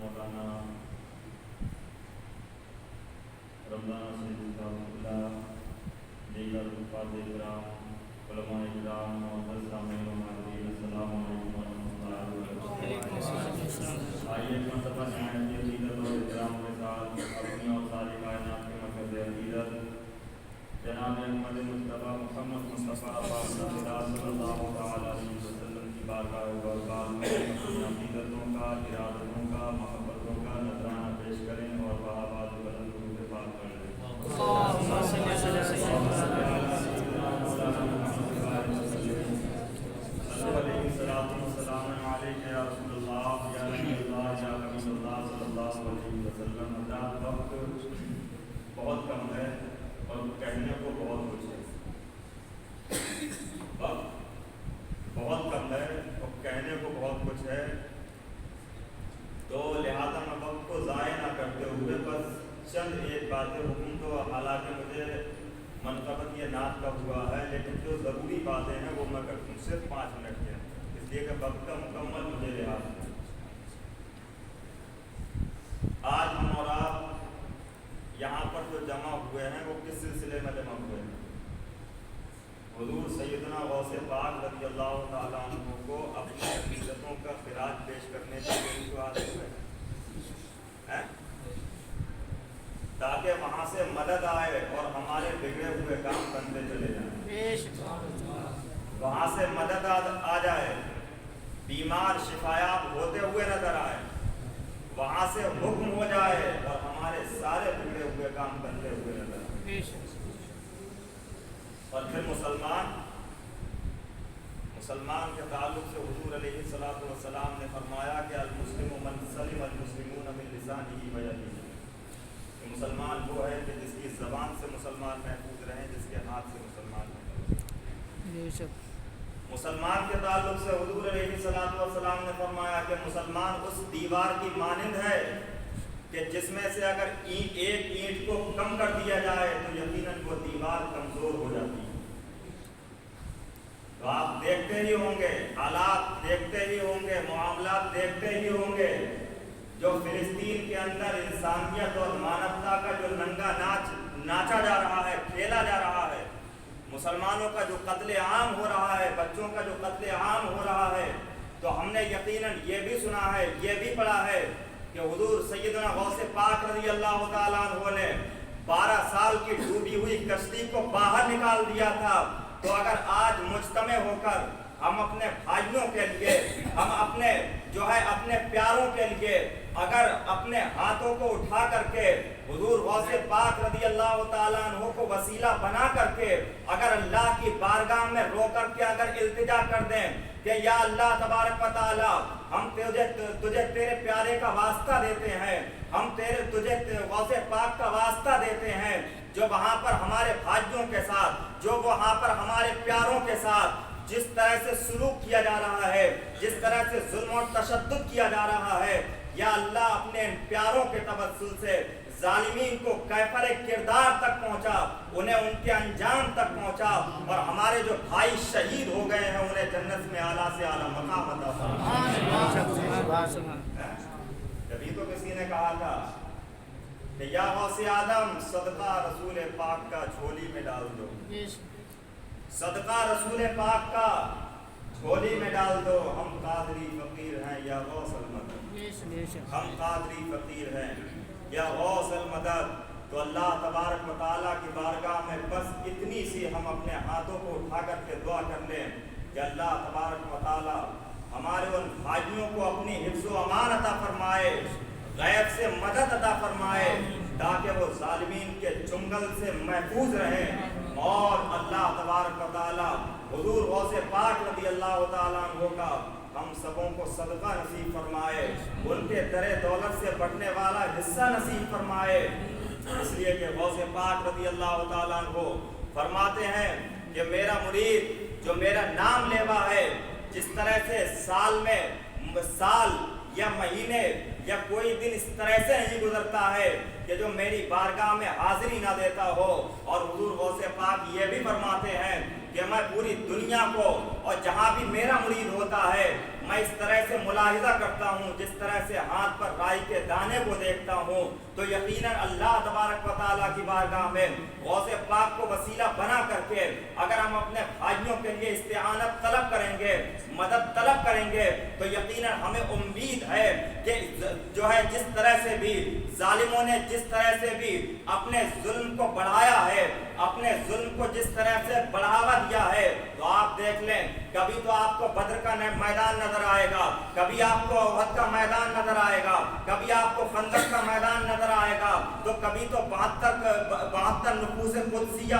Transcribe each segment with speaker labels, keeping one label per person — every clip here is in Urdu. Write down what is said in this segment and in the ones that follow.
Speaker 1: مولانا رمضان سید اللہ دیگر کرام علماء کرام اور سامعین و ناظرین السلام علیکم ورحمۃ اللہ وبرکاتہ۔ آئیے مرتبہ نہایت عقیدت اور احترام کے ساتھ اپنی اور ساری کائنات کے مرکز عقیدت جناب احمد مصطفیٰ محمد مصطفیٰ صلی اللہ علیہ وسلم کی بارگاہ بارگاہ میں اپنی عقیدتوں کا، ارادتوں کا، محبتوں کا نذرانہ پیش کریں اور بہاباد بلند روح سے بات کر لیں۔ السلام علیکم یا رسول اللہ یا نبی اللہ یا حبیب اللہ صلی اللہ علیہ وسلم۔ حضرات وقت بہت کم ہے اور کہنے کو بہت کچھ ہے، وقت بہت کم ہے اور کہنے کو بہت کچھ ہے، تو لہذا میں وقت کو ضائع نہ کرتے ہوئے بس چند ایک باتیں حکم تو حالانکہ مجھے منقبت یہ نعت کا ہوا ہے، لیکن جو ضروری باتیں ہیں وہ میں کرتا ہوں صرف 5 منٹ کے، اس لیے کہ وقت کا مکمل مجھے لحاظ ہے۔ آج ہم اور آپ یہاں پر جو جمع ہوئے ہیں وہ کس سلسلے میں جمع ہوئے ہیں؟ حضور سیدنا غوث پاک رضی اللہ تعالیٰ عنہ کو اپنی عقیدتوں کا خراج پیش کرنے کے لیے جو آتے ہوئے ہیں تاکہ وہاں سے مدد آئے اور ہمارے بگڑے ہوئے کام بنتے چلے جائیں، وہاں سے مدد آ جائے، بیمار شفایاب ہوتے ہوئے نظر آئے، وہاں سے حکم ہو جائے اور ہمارے سارے بگڑے ہوئے کام بنتے ہوئے نظر آئے۔ اور پھر مسلمان کے تعلق سے حضور علیہ السلام نے فرمایا کہ المسلم من سلم المسلمون من لسانہ و یدہ، کہ مسلمان وہ ہے کہ جس کی زبان سے مسلمان محفوظ رہیں، جس کے ہاتھ سے مسلمان محفوظ رہیں۔ مسلمان کے تعلق سے حضور علیہ السلام نے فرمایا کہ مسلمان اس دیوار کی مانند ہے کہ جس میں سے اگر ایک اینٹ کو کم کر دیا جائے تو یقیناً وہ دیوار کمزور ہو جاتی ہے۔ تو آپ دیکھتے ہی ہوں گے، حالات دیکھتے ہی ہوں گے، معاملات دیکھتے ہی ہوں گے، جو فلسطین کے اندر انسانیت اور مانوتا کا جو ننگا ناچ ناچا جا رہا ہے، کھیلا جا رہا ہے، مسلمانوں کا جو قتل عام ہو رہا ہے، بچوں کا جو قتل عام ہو رہا ہے، تو ہم نے یقیناً یہ بھی سنا ہے، یہ بھی پڑھا ہے کہ حضور سیدنا غوث پاک رضی اللہ تعالیٰ عنہ نے 12 سال کی ڈوبی ہوئی کشتی کو باہر نکال دیا تھا۔ تو اگر آج مجتمع ہو کر ہم اپنے بھائیوں کے لیے، ہم اپنے اپنے پیاروں کے لیے اگر اپنے ہاتھوں کو اٹھا کر کے حضور غوث پاک رضی اللہ تعالیٰ عنہ کو وسیلہ بنا کر کے اگر اللہ کی بارگاہ میں رو کر کے اگر التجا کر دیں کہ یا اللہ تبارک و تعالی ہم تجھے تیرے پیارے کا واسطہ دیتے ہیں، ہم تجھے غوث پاک کا واسطہ دیتے ہیں، جو وہاں پر ہمارے بھائیوں کے ساتھ، جو وہاں پر ہمارے پیاروں کے ساتھ جس طرح سے سلوک کیا جا رہا ہے، جس طرح سے ظلم و تشدد کیا جا رہا ہے، یا اللہ اپنے پیاروں کے توسل سے ظالمین کو کیفر کردار تک پہنچا، انہیں ان کے انجام تک پہنچا، اور ہمارے جو بھائی شہید ہو گئے ہیں انہیں جنت میں اعلیٰ سے اعلیٰ مقام عطا فرما۔ جبھی تو کسی نے کہا تھا کہ یا غوث آدم صدقہ رسول پاک کا جھولی میں ڈال دو، صدقہ رسول پاک کا جھولی میں ڈال دو، ہم قادری فقیر ہیں یا غوث المدد، ہم قادری فقیر ہیں یا غوث المدد۔ تو اللہ تبارک و تعالیٰ کی بارگاہ میں بس اتنی سی ہم اپنے ہاتھوں کو اٹھا کر کے دعا کر لیں کہ اللہ تبارک و تعالیٰ ہمارے ان بھائیوں کو اپنی حفظ و امان عطا فرمائے، غیب سے مدد عطا فرمائے، تاکہ وہ ظالمین کے چنگل سے محفوظ رہیں، اور اللہ تبارک و تعالیٰ حضور غوث پاک رضی اللہ تعالیٰ عنہ کا ہم سبوں کو صدقہ نصیب فرمائے، ان کے در دولت سے بڑھنے والا حصہ نصیب فرمائے، اس لیے کہ غوث پاک رضی اللہ تعالیٰ عنہ فرماتے ہیں کہ میرا مرید جو میرا نام لیوا ہے، جس طرح سے سال میں سال یا مہینے یا کوئی دن اس طرح سے نہیں گزرتا ہے کہ جو میری بارگاہ میں حاضری نہ دیتا ہو، اور حضور غوث پاک یہ بھی فرماتے ہیں کہ میں پوری دنیا کو اور جہاں بھی میرا مرید ہوتا ہے میں اس طرح سے ملاحظہ کرتا ہوں جس طرح سے ہاتھ پر رائی کے دانے کو دیکھتا ہوں، تو یقیناً اللہ تبارک و تعالیٰ کی بارگاہ میں غوث پاک کو وسیلہ بنا کر کے اگر ہم اپنے بھائیوں کے لیے استعانت طلب کریں گے، مدد طلب کریں گے، تو یقیناً ہمیں امید ہے کہ جو ہے جس طرح سے بھی ظالموں نے جس طرح سے بھی اپنے ظلم کو بڑھایا ہے، اپنے ظلم کو جس طرح سے بڑھاوا دیا ہے، تو آپ دیکھ لیں کبھی تو آپ کو بدر کا میدان نظر آئے گا، کبھی آپ کو احد کا میدان نظر آئے گا، کبھی آپ کو خندق کا میدان نظر آئے گا، تو کبھی تو 72 نفوس قدسیہ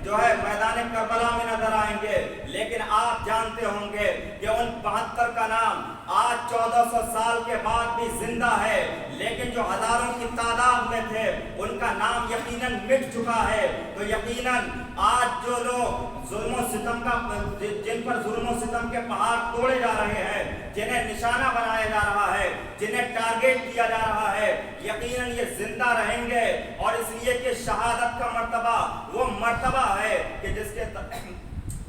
Speaker 1: جو ہے میدان کربلا میں نظر آئیں گے۔ لیکن آپ جانتے ہوں گے کہ ان 72 کا نام آج 1400 سال کے بعد بھی زندہ ہے، لیکن جو ہزاروں کی تعداد میں تھے ان کا نام یقیناً مٹ چکا ہے۔ تو یقیناً آج جو لوگ ظلم و ستم جن پر ظلم و ستم کے پہاڑ توڑے جا رہے ہیں، جنہیں نشانہ بنایا جا رہا ہے، جنہیں ٹارگیٹ کیا جا رہا ہے، یقیناً یہ زندہ رہیں گے، اور اس لیے کہ شہادت کا مرتبہ وہ مرتبہ ہے کہ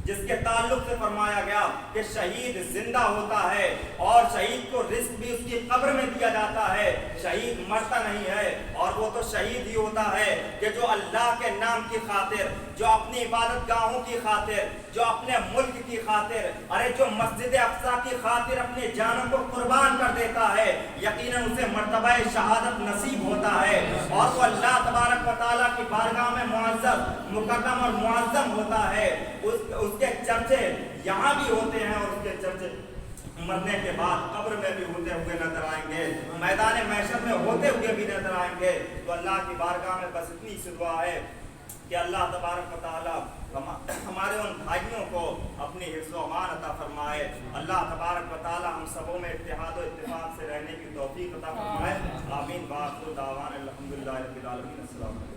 Speaker 1: جس کے تعلق سے فرمایا گیا کہ شہید زندہ ہوتا ہے اور شہید کو رزق بھی اس کی قبر میں دیا جاتا ہے، شہید مرتا نہیں ہے، اور وہ تو شہید ہی ہوتا ہے کہ جو اللہ کے نام کی خاطر، جو اپنی عبادت گاہوں کی خاطر، جو اپنے ملک کی خاطر، جو مسجد اقصیٰ کی خاطر اپنی جانوں کو قربان کر دیتا ہے، یقیناً اسے مرتبہ شہادت نصیب ہوتا ہے، اور وہ اللہ تبارک و تعالیٰ کی بارگاہ میں معزز، مکرم اور معظم ہوتا ہے۔ اس کے چرچے یہاں بھی ہوتے ہیں، اور اس کے چرچے مرنے کے بعد قبر میں بھی ہوتے ہوئے نظر آئیں گے، میدان محشر میں ہوتے ہوئے بھی نظر آئیں گے۔ تو اللہ کی بارگاہ میں بس اتنی سی دعا ہے کہ اللہ تبارک و تعالیٰ ہمارے ان بھائیوں کو اپنی حفظ و امان عطا فرمائے، اللہ تبارک و تعالیٰ ہم سبوں میں اتحاد و اتفاق سے رہنے کی توفیق عطا فرمائے، آمین۔ وآخر دعوانا الحمدللہ رب العالمین۔ السلام علیکم۔